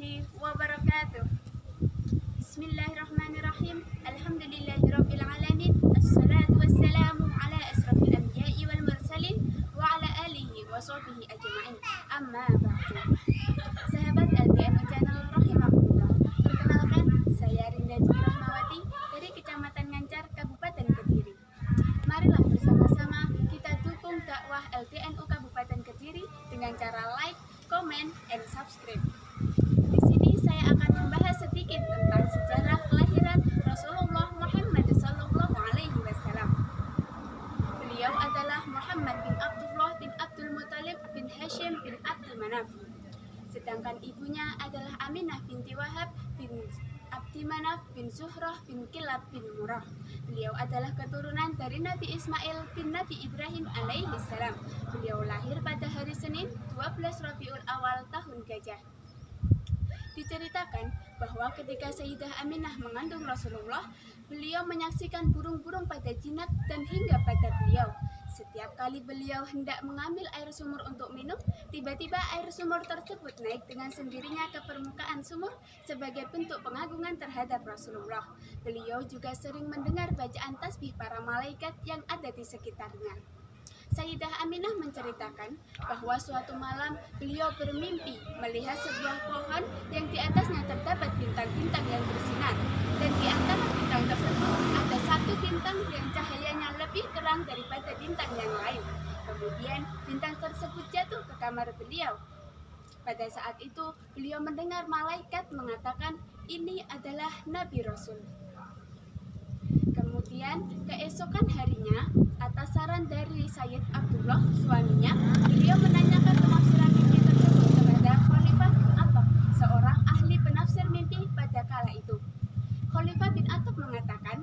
warahmatullahi wabarakatuh. Bismillahirrahmanirrahim. Alhamdulillahirabbil alamin. Assalatu wassalamu ala asrafil anbiya'i wal mursalin wa ala alihi wa sahbihi ajma'in. Amma ba'du. Sahabat LDN Channel rahimakumullah. Perkenalkan, saya Rinda Rahmawati dari Kecamatan Ngancar, Kabupaten Kediri. Marilah bersama-sama kita dukung dakwah LDNU Kabupaten Kediri dengan cara like, comment, and subscribe. Di sini saya akan membahas sedikit tentang sejarah kelahiran Rasulullah Muhammad Sallallahu Alaihi Wasallam. Beliau adalah Muhammad bin Abdullah bin Abdul Muthalib bin Hashim bin Abdul Manaf. Sedangkan ibunya adalah Aminah binti Wahab bin Abdi Manaf bin Zuhrah bin Kilab bin Murrah. Beliau adalah keturunan dari Nabi Ismail bin Nabi Ibrahim alaihi salam. Beliau lahir pada hari Senin 12 Rabiul Awal tahun Gajah. Diceritakan bahwa ketika Sayyidah Aminah mengandung Rasulullah, beliau menyaksikan burung-burung pada jinak dan hingga pada beliau. Setiap kali beliau hendak mengambil air sumur untuk minum, tiba-tiba air sumur tersebut naik dengan sendirinya ke permukaan sumur sebagai bentuk pengagungan terhadap Rasulullah. Beliau juga sering mendengar bacaan tasbih para malaikat yang ada di sekitarnya. Sayyidah Aminah menceritakan bahwa suatu malam beliau bermimpi melihat sebuah pohon yang di atasnya terdapat bintang-bintang yang bersinar, dan di antara bintang tersebut ada satu bintang yang cahayanya lebih terang daripada bintang yang lain. Kemudian bintang tersebut jatuh ke kamar beliau. Pada saat itu beliau mendengar malaikat mengatakan, "Ini adalah Nabi Rasul." Kemudian keesokan harinya, atas saran dari Sayyid Abdullah, suaminya, beliau menanyakan penafsiran mimpi tersebut kepada Khalifah bin Attab, seorang ahli penafsir mimpi pada kala itu. Khalifah bin Attab mengatakan,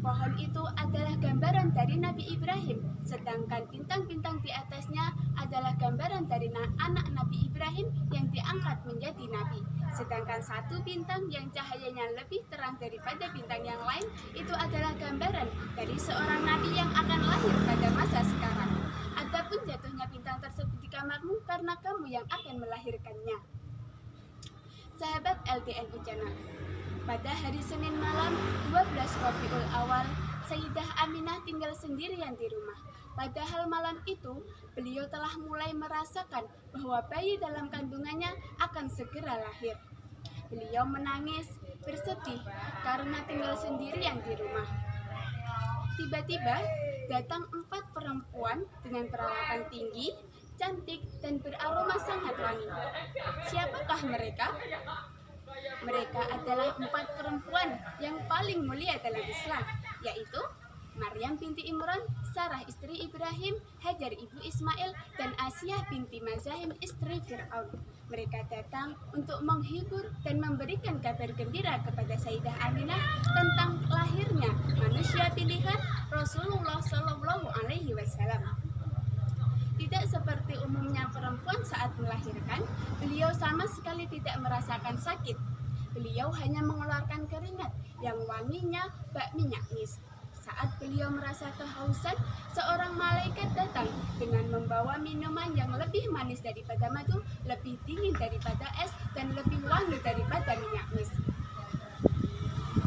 pohon itu adalah gambaran dari Nabi Ibrahim, sedangkan bintang-bintang di atasnya adalah gambaran dari anak Nabi Ibrahim yang diangkat menjadi nabi. Sedangkan satu bintang yang cahayanya lebih terang daripada bintang yang lain itu adalah gambaran dari seorang nabi yang akan lahir pada masa sekarang. Adapun jatuhnya bintang tersebut di kamarmu karena kamu yang akan melahirkannya. Sahabat LDNU Channel, pada hari Senin malam 12 Rabiul Awal, Sayyidah Aminah tinggal sendirian di rumah. Padahal malam itu, beliau telah mulai merasakan bahwa bayi dalam kandungannya akan segera lahir. Beliau menangis, bersedih karena tinggal sendirian di rumah. Tiba-tiba, datang 4 perempuan dengan perawatan tinggi, cantik, dan beraroma sangat wangi. Siapakah mereka? Mereka adalah 4 perempuan yang paling mulia dalam Islam, yaitu Maryam binti Imran, Sarah istri Ibrahim, Hajar ibu Ismail, dan Asiyah binti Mazahim istri Fir'aun. Mereka datang untuk menghibur dan memberikan kabar gembira kepada Sayyidah Aminah tentang lahirnya manusia pilihan Rasulullah Shallallahu Alaihi Wasallam. Tidak seperti umumnya perempuan saat melahirkan, beliau sama sekali tidak merasakan sakit. Beliau hanya mengeluarkan keringat yang wanginya bak minyak mis. Saat beliau merasa kehausan, seorang malaikat datang dengan membawa minuman yang lebih manis daripada madu, lebih dingin daripada es, dan lebih wangi daripada minyak mis.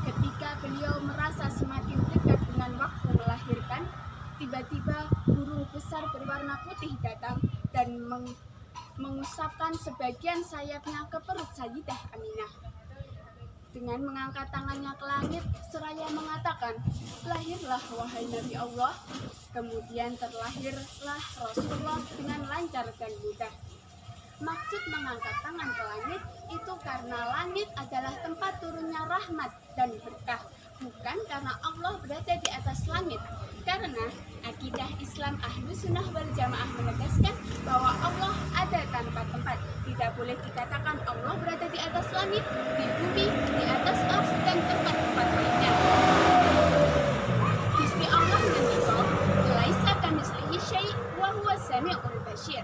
Ketika beliau merasa semakin dekat dengan waktu melahirkan, tiba-tiba burung besar berwarna putih datang dan mengusapkan sebagian sayapnya ke perut Sayyidah Aminah. Dengan mengangkat tangannya ke langit, seraya mengatakan, "Lahirlah wahai Nabi Allah." Kemudian terlahirlah Rasulullah dengan lancar dan mudah. Maksud mengangkat tangan ke langit itu karena langit adalah tempat turunnya rahmat dan berkah, bukan karena Allah berada di atas langit. Karena akidah Islam Ahlus Sunnah wal Jamaah menegaskan bahwa Allah ada tanpa tempat. Tidak boleh dikatakan Allah berada di atas langit, di bumi, di atas ars, dan tempat-tempat lainnya. Gusti Allah ngendika, "Laisa kamitslihi syai' wa huwas samiul basyir."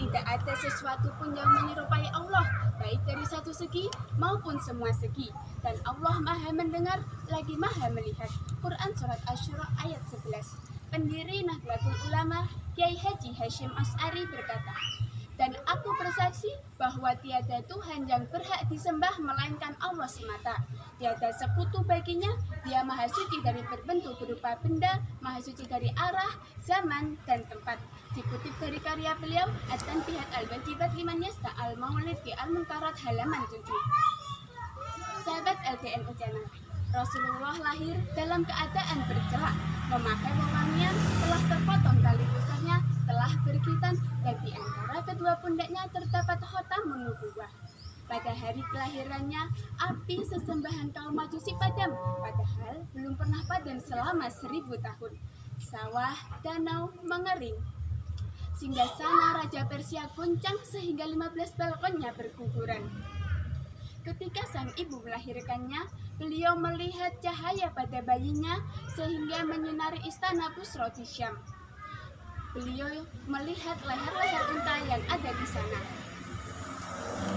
Tidak ada sesuatu pun yang menyerupai Allah, baik dari satu segi maupun semua segi. Dan Allah Maha mendengar lagi Maha melihat. Quran Surat Asy-Syura ayat 11. Pendiri Nahdlatul Ulama, Kiai Haji Hasyim Asy'ari berkata, "Dan aku bersama bersaksi bahwa tiada Tuhan yang berhak disembah melainkan Allah semata. Tiada sekutu baginya, Dia maha suci dari berbentuk berupa benda, maha suci dari arah, zaman, dan tempat. Dikutip dari karya beliau, At-Tanbihat Al-Wajibat Liman Yasta Al-Maulid di Al-Munkarat halaman 7. Sahabat LDNU Channel, Rasulullah lahir dalam keadaan bercelak, memakai wewangian, telah terpotong tali pusarnya, telah berkhitan, dan di antara kedua pundaknya terdapat khotamun nubuwah. Pada hari kelahirannya, api sesembahan kaum Majusi padam, padahal belum pernah padam selama 1000 tahun. Sawah, danau mengering. Singgasana Raja Persia goncang sehingga 15 balkonnya berguguran. Ketika sang ibu melahirkannya, beliau melihat cahaya pada bayinya sehingga menyinari istana Busra di Syam. Beliau melihat leher-leher unta yang ada di sana.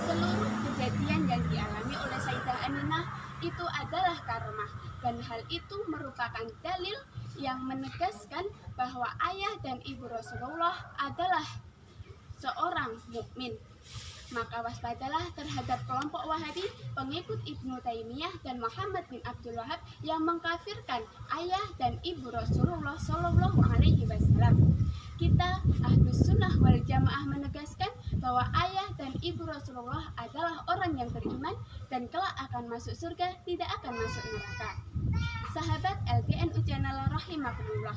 Seluruh kejadian yang dialami oleh Sayyidah Aminah itu adalah karomah, dan hal itu merupakan dalil yang menegaskan bahwa ayah dan ibu Rasulullah adalah seorang mukmin. Maka waspadalah terhadap kelompok Wahabi, pengikut Ibnu Taimiyah dan Muhammad bin Abdul Wahab yang mengkafirkan ayah dan ibu Rasulullah Shallallahu Alaihi Wasallam. Kita Ahlus Sunnah wal Jamaah menegaskan bahwa ayah dan ibu Rasulullah adalah orang yang beriman dan kelak akan masuk surga, tidak akan masuk neraka. Sahabat LDNU Channel rahimakumullah,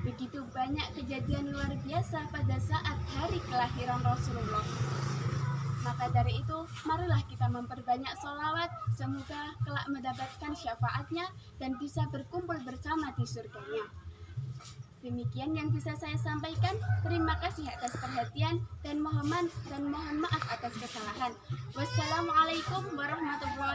begitu banyak kejadian luar biasa pada saat hari kelahiran Rasulullah. Maka dari itu, marilah kita memperbanyak sholawat, semoga kelak mendapatkan syafaatnya dan bisa berkumpul bersama di surganya. Demikian yang bisa saya sampaikan. Terima kasih atas perhatian dan mohon maaf atas kesalahan. Wassalamualaikum warahmatullahi wabarakatuh.